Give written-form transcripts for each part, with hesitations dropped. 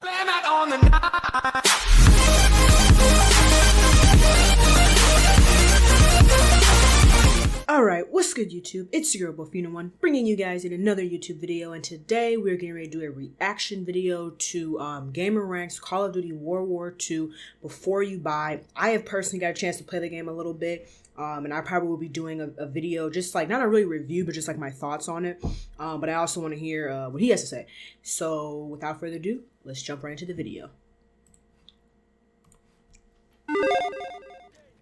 Blame it on the night. Alright, what's good YouTube? It's your girl Buffino1 bringing you guys in another YouTube video, and today we're getting ready to do a reaction video to Gamer Ranks Call of Duty World War II Before You Buy. I have personally got a chance to play the game a little bit, and I probably will be doing a video just like, not a really review, but just like my thoughts on it. But I also want to hear what he has to say. So without further ado, let's jump right into the video.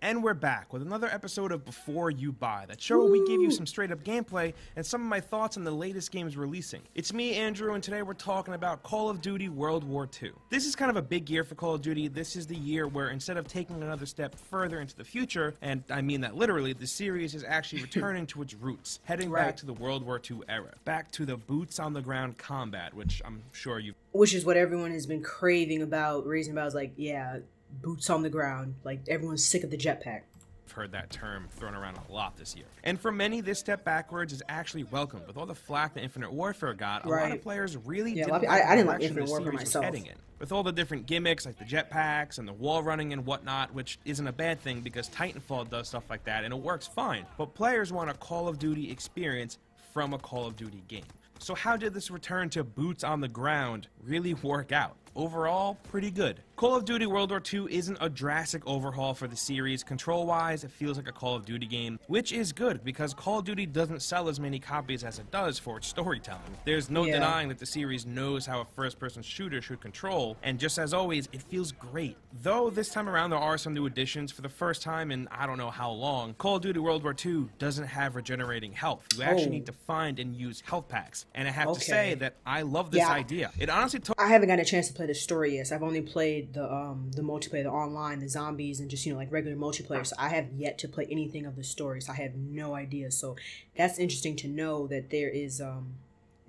And we're back with another episode of Before You Buy, that show where we give you some straight up gameplay and some of my thoughts on the latest games releasing. It's me, Andrew, and today we're talking about Call of Duty World War II. This is kind of a big year for Call of Duty. This is the year where instead of taking another step further into the future, and I mean that literally, the series is actually returning to its roots, heading back to the World War II era, back to the boots on the ground combat, which I'm sure you've... Which is what everyone has been craving about, raising about, is like, yeah, boots on the ground. Like, everyone's sick of the jetpack. I've heard that term thrown around a lot this year. And for many, this step backwards is actually welcomed. With all the flack that Infinite Warfare got, a lot of players really didn't like I didn't like the Infinite Warfare myself. heading in. With all the different gimmicks like the jetpacks and the wall running and whatnot, which isn't a bad thing because Titanfall does stuff like that and it works fine. But players want a Call of Duty experience from a Call of Duty game. So how did this return to boots on the ground really work out? Overall, pretty good. Call of Duty World War II isn't a drastic overhaul for the series. Control-wise, it feels like a Call of Duty game, which is good because Call of Duty doesn't sell as many copies as it does for its storytelling. There's no denying that the series knows how a first-person shooter should control, and just as always, it feels great. Though this time around there are some new additions. For the first time in I don't know how long, Call of Duty World War II doesn't have regenerating health. You actually need to find and use health packs, and I have to say that I love this idea. It honestly took... I haven't gotten a chance to play the story yet. So I've only played the multiplayer, the online, the zombies, and just, you know, like regular multiplayer. So I have yet to play anything of the story. So I have no idea. So that's interesting to know that there is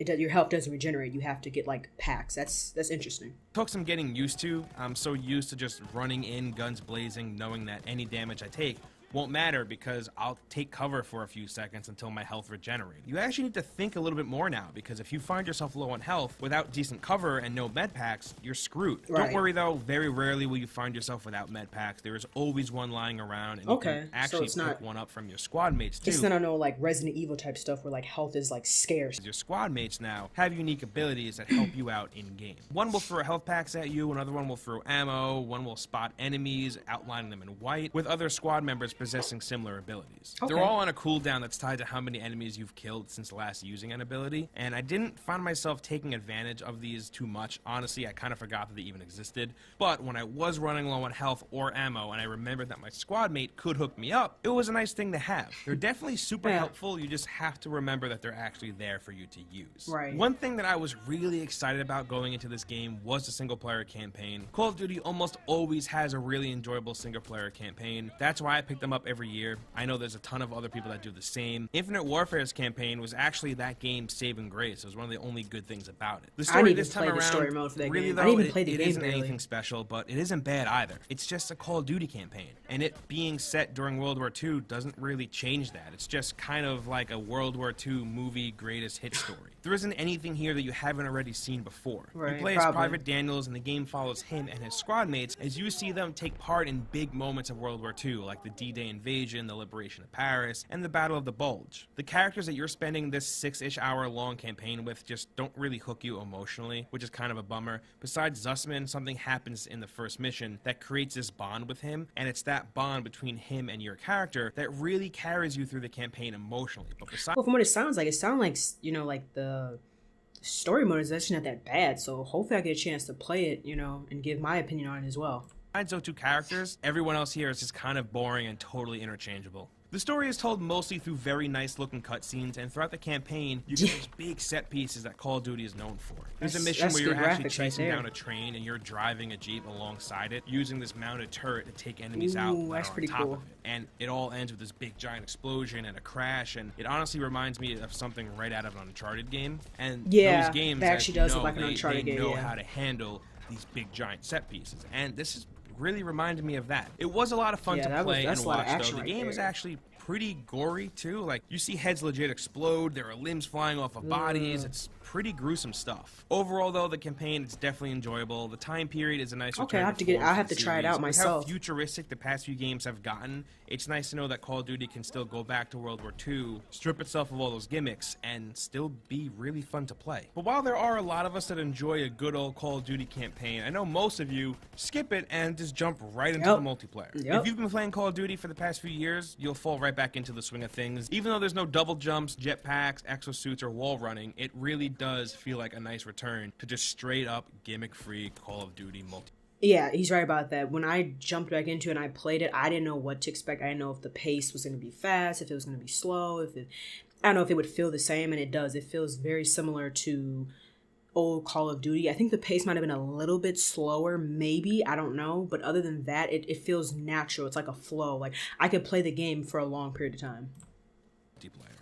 your health doesn't regenerate. You have to get like packs. That's interesting. Took some getting used to. I'm so used to just running in, guns blazing, knowing that any damage I take won't matter because I'll take cover for a few seconds until my health regenerates. You actually need to think a little bit more now, because if you find yourself low on health without decent cover and no med packs, you're screwed. Don't worry though, very rarely will you find yourself without med packs. There is always one lying around, and you can actually pick one up from your squad mates too. It's not no like Resident Evil type stuff where like health is like scarce. Your squad mates now have unique abilities that help you out in game. One will throw health packs at you, another one will throw ammo, one will spot enemies, outlining them in white, with other squad members possessing similar abilities. They're all on a cooldown that's tied to how many enemies you've killed since last using an ability, and I didn't find myself taking advantage of these too much. Honestly, I kind of forgot that they even existed, but when I was running low on health or ammo and I remembered that my squad mate could hook me up, it was a nice thing to have. They're definitely super helpful. You just have to remember that they're actually there for you to use. One thing that I was really excited about going into this game was the single player campaign. Call of Duty almost always has a really enjoyable single player campaign. That's why I picked them up every year. I know there's a ton of other people that do the same. Infinite Warfare's campaign was actually that game's saving grace. It was one of the only good things about it. The story this time around, really though, it isn't anything special, but it isn't bad either. It's just a Call of Duty campaign, and it being set during World War II doesn't really change that. It's just kind of like a World War II movie greatest hit story. There isn't anything here that you haven't already seen before. You play as Private Daniels, and the game follows him and his squad mates as you see them take part in big moments of World War II, like the D-Day invasion, the liberation of Paris, and the Battle of the Bulge. The characters that you're spending this 6-ish hour long campaign with just don't really hook you emotionally, which is kind of a bummer. Besides Zussman, something happens in the first mission that creates this bond with him, and it's that bond between him and your character that really carries you through the campaign emotionally. But besides, well, from what it sounds like, you know, like the story mode is actually not that bad, so hopefully I get a chance to play it, you know, and give my opinion on it as well. Besides those two characters, everyone else here is just kind of boring and totally interchangeable. The story is told mostly through very nice looking cutscenes, and throughout the campaign, you get these big set pieces that Call of Duty is known for. There's a mission where you're actually chasing down a train and you're driving a Jeep alongside it, using this mounted turret to take enemies out that are on top of it. And it all ends with this big giant explosion and a crash, and it honestly reminds me of something right out of an Uncharted game. And those games, that actually does look like an Uncharted game. They know how to handle these big giant set pieces, and this is really reminded me of that. It was a lot of fun to play and watch, though. The game is actually pretty gory too. Like, you see heads legit explode, there are limbs flying off of bodies. It's pretty gruesome stuff. Overall, though, the campaign is definitely enjoyable. The time period is a nice Okay, return. I'll have to try it out myself. With how futuristic the past few games have gotten, it's nice to know that Call of Duty can still go back to World War II, strip itself of all those gimmicks, and still be really fun to play. But while there are a lot of us that enjoy a good old Call of Duty campaign, I know most of you skip it and just jump right into the multiplayer. If you've been playing Call of Duty for the past few years, you'll fall right back into the swing of things. Even though there's no double jumps, jetpacks, exosuits, or wall running, it really does feel like a nice return to just straight up gimmick-free Call of Duty multiplayer. Yeah, he's right about that. When I jumped back into it and I played it, I didn't know what to expect. I didn't know if the pace was going to be fast, if it was going to be slow, I don't know if it would feel the same, and it does. It feels very similar to old Call of Duty. I think the pace might have been a little bit slower, maybe. I don't know. But other than that, it feels natural. It's like a flow. Like, I could play the game for a long period of time.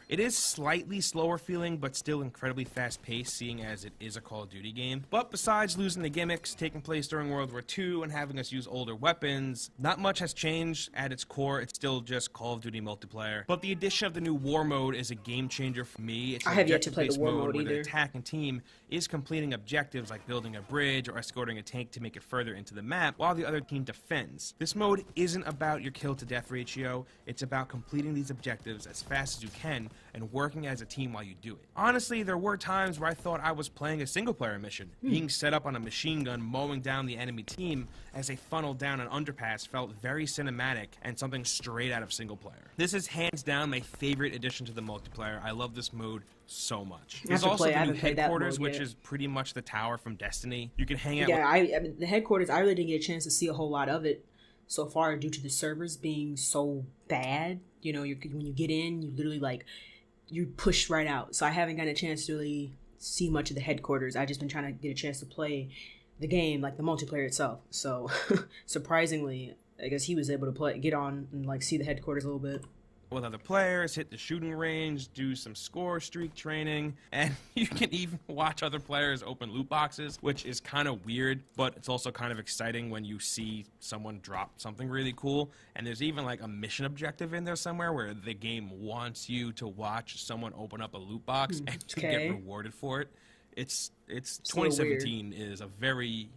It is slightly slower feeling, but still incredibly fast-paced, seeing as it is a Call of Duty game. But besides losing the gimmicks, taking place during World War II, and having us use older weapons, not much has changed. At its core, it's still just Call of Duty multiplayer. But the addition of the new War Mode is a game-changer for me. It's I have yet to play the War Mode where either. the attacking team is completing objectives like building a bridge or escorting a tank to make it further into the map, while the other team defends. This mode isn't about your kill-to-death ratio. It's about completing these objectives as fast as you can and working as a team while you do it. Honestly, there were times where I thought I was playing a single-player mission. Being set up on a machine gun, mowing down the enemy team as they funneled down an underpass felt very cinematic and something straight out of single-player. This is hands down my favorite addition to the multiplayer. I love this mode so much. There's also the new headquarters, which is pretty much the tower from Destiny. You can hang out with... I mean, the headquarters, I really didn't get a chance to see a whole lot of it so far due to the servers being so bad. You know, when you get in, you literally, like, you push right out. So I haven't gotten a chance to really see much of the headquarters. I've just been trying to get a chance to play the game, like the multiplayer itself. So surprisingly, I guess he was able to get on and like see the headquarters a little bit with other players, hit the shooting range, do some score streak training, and you can even watch other players open loot boxes, which is kind of weird, but it's also kind of exciting when you see someone drop something really cool. And there's even like a mission objective in there somewhere where the game wants you to watch someone open up a loot box and to get rewarded for it. It's 2017 is a very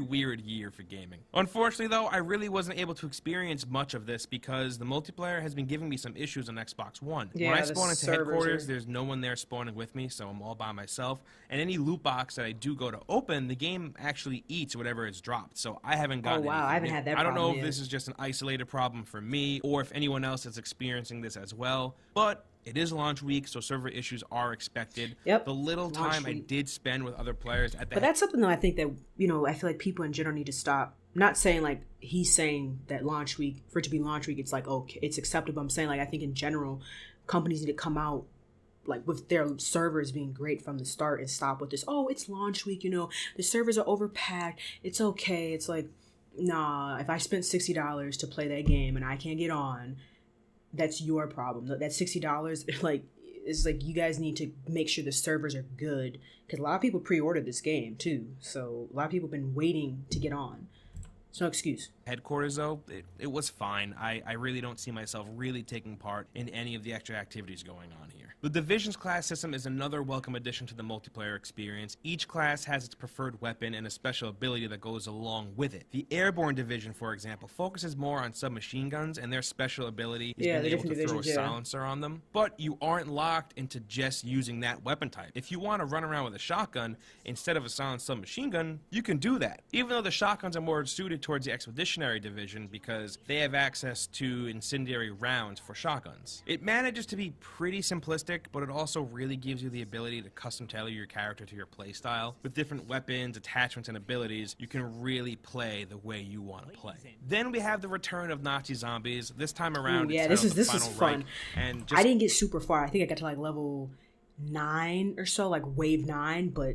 weird year for gaming. Unfortunately, though, I really wasn't able to experience much of this because the multiplayer has been giving me some issues on Xbox One. Yeah, when I spawn into headquarters, there's no one there spawning with me, so I'm all by myself. And any loot box that I do go to open, the game actually eats whatever is dropped, so I haven't gotten anything. I haven't had that problem I don't know if this is just an isolated problem for me or if anyone else is experiencing this as well, but it is launch week, so server issues are expected. Yep. The little time I did spend with other players at that. But that's something that I think that, you know, I feel like people in general need to stop. Not saying like he's saying that launch week, for it to be launch week, it's like, okay, it's acceptable. I'm saying like I think in general, companies need to come out like with their servers being great from the start and stop with this, oh, it's launch week, you know, the servers are overpacked. It's okay. It's like, nah, if I spent $60 to play that game and I can't get on, that's your problem. That $60, like, is like you guys need to make sure the servers are good because a lot of people pre-ordered this game too. So a lot of people have been waiting to get on. It's no excuse. Headquarters, though, it was fine. I really don't see myself really taking part in any of the extra activities going on here. The Divisions class system is another welcome addition to the multiplayer experience. Each class has its preferred weapon and a special ability that goes along with it. The Airborne Division, for example, focuses more on submachine guns, and their special ability is being able to throw a silencer on them. But you aren't locked into just using that weapon type. If you want to run around with a shotgun instead of a silenced submachine gun, you can do that. Even though the shotguns are more suited towards the Expeditionary Division because they have access to incendiary rounds for shotguns. It manages to be pretty simplistic, but it also really gives you the ability to custom tailor your character to your playstyle. With different weapons, attachments, and abilities, you can really play the way you want to play. Then we have the return of Nazi zombies. This time around, this is fun. And I didn't get super far. I think I got to like level 9 or so, like wave 9, but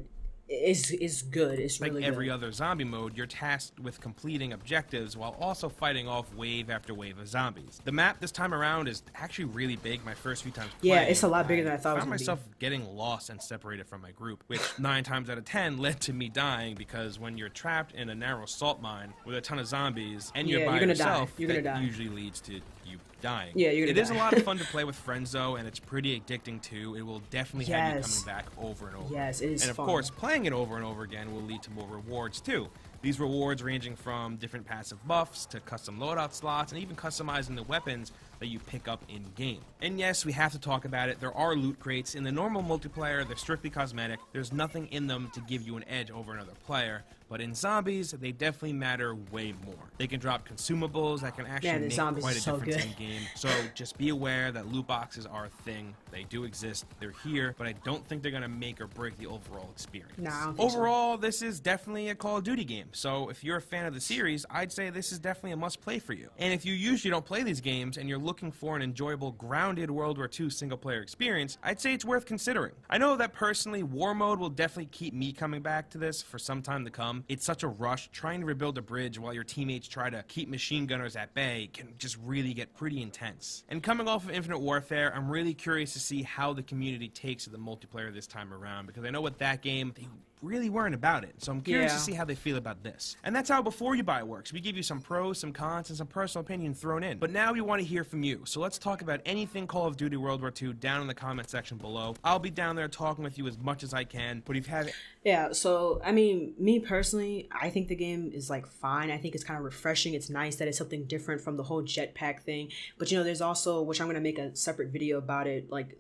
is good. It's really like every good. other zombie mode, you're tasked with completing objectives while also fighting off wave after wave of zombies. The map this time around is actually really big. My first few times playing, it's a lot bigger than I thought it was going to be. I found myself getting lost and separated from my group, which 9 times out of 10 led to me dying because when you're trapped in a narrow salt mine with a ton of zombies and you're by yourself, that usually leads to you dying. Yeah, you're gonna It is die. a lot of fun to play with friends, though, and it's pretty addicting, too. It will definitely have you Yes. coming back over and over. Yes, it is And, of fun. course, playing it over and over again will lead to more rewards, too. These rewards ranging from different passive buffs to custom loadout slots and even customizing the weapons that you pick up in-game. And yes, we have to talk about it. There are loot crates. In the normal multiplayer, they're strictly cosmetic. There's nothing in them to give you an edge over another player. But in zombies, they definitely matter way more. They can drop consumables that can actually the make zombies quite are a so difference good. in-game. So just be aware that loot boxes are a thing. They do exist. They're here. But I don't think they're going to make or break the overall experience. Nah, I don't think so. Overall, this is definitely a Call of Duty game. So if you're a fan of the series, I'd say this is definitely a must-play for you. And if you usually don't play these games and you're looking for an enjoyable, grounded World War II single-player experience, I'd say it's worth considering. I know that personally, War Mode will definitely keep me coming back to this for some time to come. It's such a rush. Trying to rebuild a bridge while your teammates try to keep machine gunners at bay can just really get pretty intense. And coming off of Infinite Warfare, I'm really curious to see how the community takes to the multiplayer this time around, because I know with that game, they really weren't about it. So I'm curious to see how they feel about this. And that's how Before You Buy works. We give you some pros, some cons, and some personal opinion thrown in. But now we want to hear from you. So let's talk about anything Call of Duty World War II down in the comment section below. I'll be down there talking with you as much as I can. But if you have Yeah, so I mean, me personally, I think the game is like fine. I think it's kind of refreshing. It's nice that it's something different from the whole jetpack thing. But you know, there's also, which I'm gonna make a separate video about it, like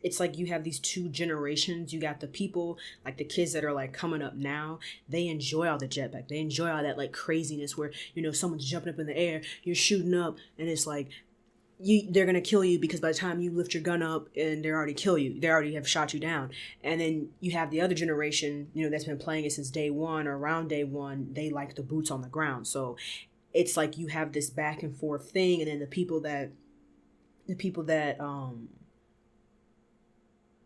it's like you have these two generations. You got the people, like the kids that are like coming up now, they enjoy all the jetpack. They enjoy all that like craziness where, you know, someone's jumping up in the air, you're shooting up, and it's like they're gonna kill you because by the time you lift your gun up and they already have shot you down. And then you have the other generation, you know, that's been playing it since day one or around day one. They like the boots on the ground. So it's like you have this back and forth thing, and then the people that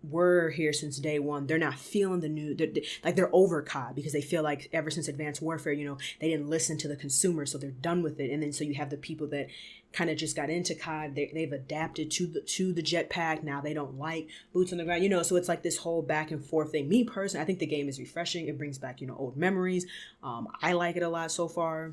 were here since day one, they're not feeling the new, they're over COD because they feel like ever since Advanced Warfare, you know, they didn't listen to the consumer, so they're done with it. And then so you have the people that kind of just got into COD, they've adapted to the jetpack. Now they don't like boots on the ground, you know, so it's like this whole back and forth thing. Me personally, I think the game is refreshing. It brings back, you know, old memories. I like it a lot so far.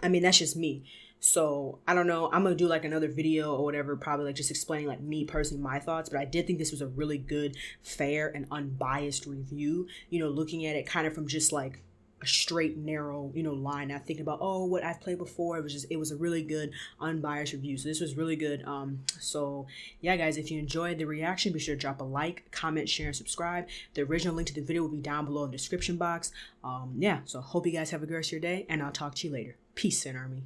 I mean, that's just me. So I don't know, I'm gonna do like another video or whatever, probably like just explaining like me personally, my thoughts. But I did think this was a really good, fair and unbiased review, you know, looking at it kind of from just like a straight, narrow, you know, line, not thinking about, oh, what I've played before. It was a really good unbiased review. So this was really good. So yeah, guys, if you enjoyed the reaction, be sure to drop a like, comment, share, and subscribe. The original link to the video will be down below in the description box. Yeah, so hope you guys have a good rest of your day, and I'll talk to you later. Peace, Sin Army.